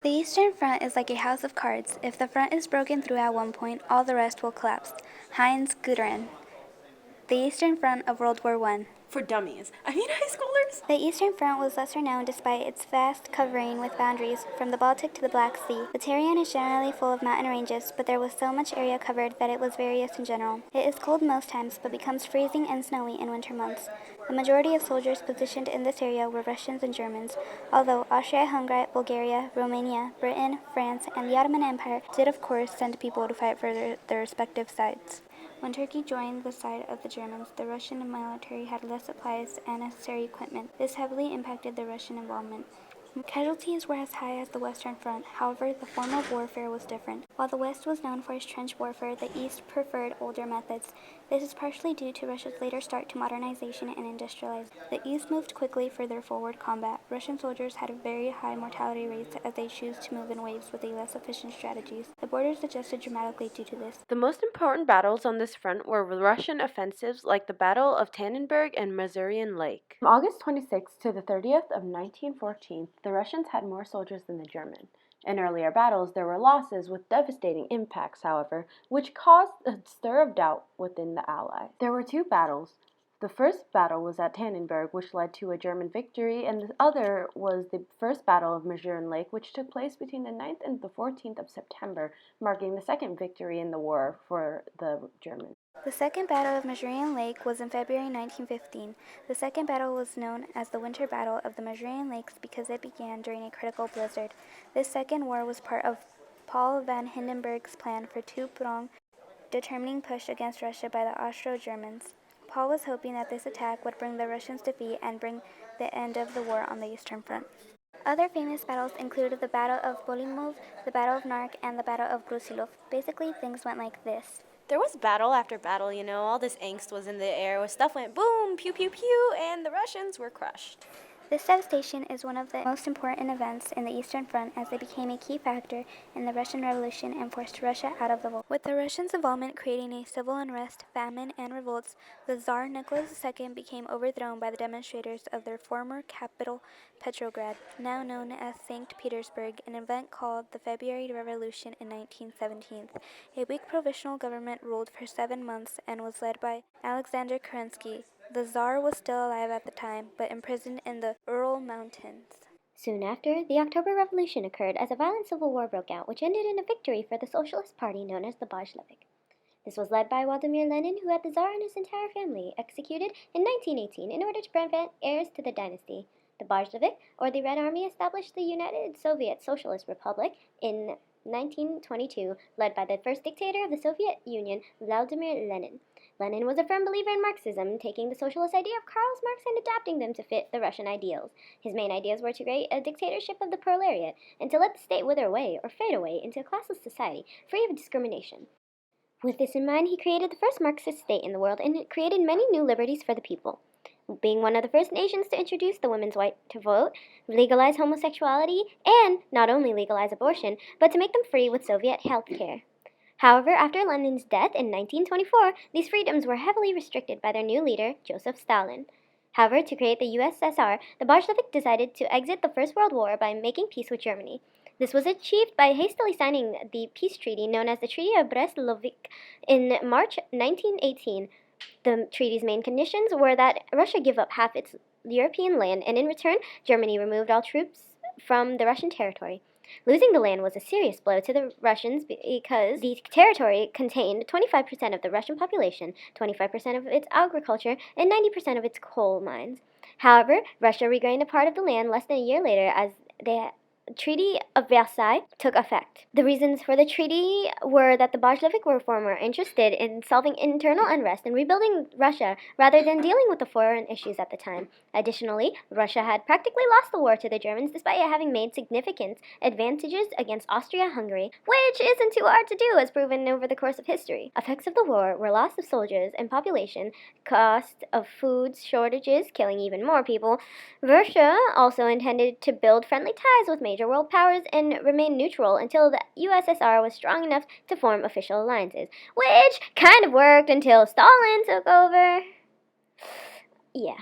The Eastern Front is like a house of cards. If the front is broken through at one point, all the rest will collapse. Heinz Guderian. The Eastern Front of World War I. For dummies. I mean high schoolers. The Eastern Front was lesser known despite its vast covering with boundaries from the Baltic to the Black Sea. The terrain is generally full of mountain ranges, but there was so much area covered that it was various in general. It is cold most times, but becomes freezing and snowy in winter months. The majority of soldiers positioned in this area were Russians and Germans, although Austria-Hungary, Bulgaria, Romania, Britain, France, and the Ottoman Empire did of course send people to fight for their respective sides. When Turkey joined the side of the Germans, the Russian military had less supplies and necessary equipment. This heavily impacted the Russian involvement. Casualties were as high as the Western Front. However, the form of warfare was different. While the West was known for its trench warfare, the East preferred older methods. This is partially due to Russia's later start to modernization and industrialization. The East moved quickly for their forward combat. Russian soldiers had very high mortality rates as they chose to move in waves with less efficient strategies. The borders adjusted dramatically due to this. The most important battles on this front were Russian offensives like the Battle of Tannenberg and Masurian Lake. From August 26th to the 30th of 1914, the Russians had more soldiers than the Germans. In earlier battles, there were losses with devastating impacts, however, which caused a stir of doubt within the Allies. There were two battles. The first battle was at Tannenberg, which led to a German victory, and the other was the First Battle of Masurian Lake, which took place between the 9th and the 14th of September, marking the second victory in the war for the Germans. The Second Battle of Masurian Lake was in February 1915. The second battle was known as the Winter Battle of the Masurian Lakes because it began during a critical blizzard. This second war was part of Paul von Hindenburg's plan for two-pronged, determining push against Russia by the Austro-Germans. Paul was hoping that this attack would bring the Russians defeat and bring the end of the war on the Eastern Front. Other famous battles included the Battle of Bolimov, the Battle of Nark, and the Battle of Brusilov. Basically, things went like this. There was battle after battle, all this angst was in the air, where stuff went boom, pew, pew, pew, and the Russians were crushed. This devastation is one of the most important events in the Eastern Front as they became a key factor in the Russian Revolution and forced Russia out of the war. With the Russians' involvement creating a civil unrest, famine, and revolts, the Tsar Nicholas II became overthrown by the demonstrators of their former capital, Petrograd, now known as St. Petersburg, an event called the February Revolution in 1917. A weak provisional government ruled for 7 months and was led by Alexander Kerensky. The Tsar was still alive at the time, but imprisoned in the Ural Mountains. Soon after, the October Revolution occurred as a violent civil war broke out, which ended in a victory for the Socialist Party known as the Bolshevik. This was led by Vladimir Lenin, who had the Tsar and his entire family executed in 1918 in order to prevent heirs to the dynasty. The Bolshevik, or the Red Army, established the United Soviet Socialist Republic in 1922, led by the first dictator of the Soviet Union, Vladimir Lenin. Lenin was a firm believer in Marxism, taking the socialist idea of Karl Marx and adapting them to fit the Russian ideals. His main ideas were to create a dictatorship of the proletariat and to let the state wither away or fade away into a classless society, free of discrimination. With this in mind, he created the first Marxist state in the world and created many new liberties for the people. Being one of the first nations to introduce the women's right to vote, legalize homosexuality, and not only legalize abortion, but to make them free with Soviet health care. However, after Lenin's death in 1924, these freedoms were heavily restricted by their new leader, Joseph Stalin. However, to create the USSR, the Bolshevik decided to exit the First World War by making peace with Germany. This was achieved by hastily signing the peace treaty known as the Treaty of Brest-Litovsk in March 1918. The treaty's main conditions were that Russia give up half its European land, and in return, Germany removed all troops from the Russian territory. Losing the land was a serious blow to the Russians because the territory contained 25% of the Russian population, 25% of its agriculture, and 90% of its coal mines. However, Russia regained a part of the land less than a year later as the Treaty of Versailles took effect. The reasons for the treaty were that the Bolshevik were more interested in solving internal unrest and rebuilding Russia rather than dealing with the foreign issues at the time. Additionally, Russia had practically lost the war to the Germans despite having made significant advantages against Austria-Hungary, which isn't too hard to do as proven over the course of history. Effects of the war were loss of soldiers and population, cost of food shortages, killing even more people. Russia also intended to build friendly ties with major world powers and remain neutral until the USSR was strong enough to form official alliances, which kind of worked until Stalin took over. Yeah.